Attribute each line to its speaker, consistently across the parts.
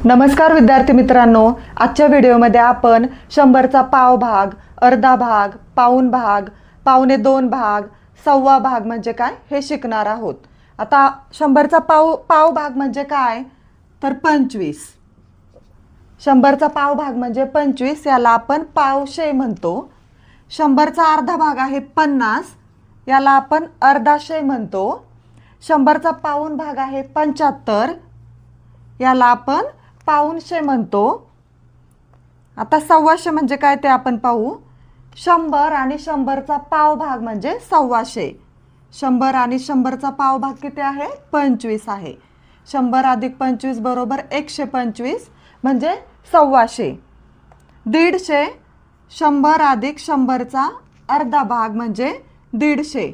Speaker 1: नमस्कार विद्यार्थी मित्रांनो, आजच्या व्हिडिओमध्ये आपण 100चा पाव भाग, अर्धा भाग, पाऊण भाग, पावणे दोन भाग, सव्वा भाग म्हणजे काय हे शिकणार आहोत। आता 100चा पाव भाग म्हणजे काय तर 25। 100चा पाव भाग म्हणजे 25, याला आपण पावशे म्हणतो। 100चा अर्धा भाग आहे 50, याला आपण अर्धाशे म्हणतो। 100चा पाऊण भाग आहे 75, याला आपण पाऊणशे म्हणतो। आता सव्वाशे म्हणजे काय ते आपण पाहू। 100 आणि 100चा पाव भाग म्हणजे सव्वाशे। 100 आणि 100चा पाव भाग किती आहे 25 आहे। 100 अधिक 25 बरोबर 125 म्हणजे सव्वाशे। 150, 100 अधिक 100चा अर्धा भाग म्हणजे 150।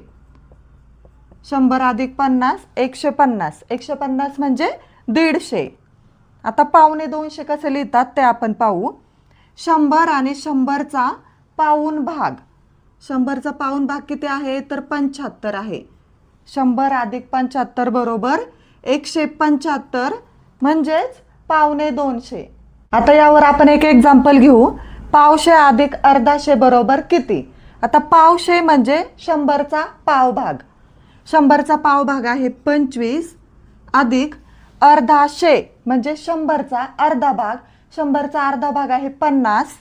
Speaker 1: 100 अधिक 50 150, 150 म्हणजे 150। आता पावणे दोनशे कसे लिहितात ते आपण पाहू। 100 आणि 100चा पाऊण भाग, 100चा पाऊण भाग किती आहे तर 75 आहे। 100 अधिक 75 बरोबर 175 म्हणजेच पावणे दोनशे। आता यावर आपण एक एक्झाम्पल घेऊ। पावशे अधिक अर्धाशे बरोबर किती। आता पावशे म्हणजे 100चा पाव भाग, 100चा पाव भाग आहे 25 अधिक अर्धाशे म्हणजे 100चा अर्धा भाग, 100चा अर्धा भाग आहे 50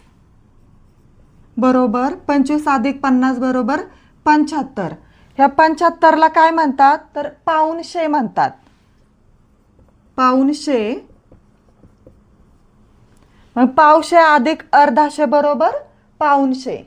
Speaker 1: बरोबर 25 अधिक 50 बरोबर 75। ह्या 75ला काय म्हणतात तर पाऊणशे म्हणतात। पाऊणशे, मग पावशे अधिक अर्धाशे बरोबर पाऊणशे।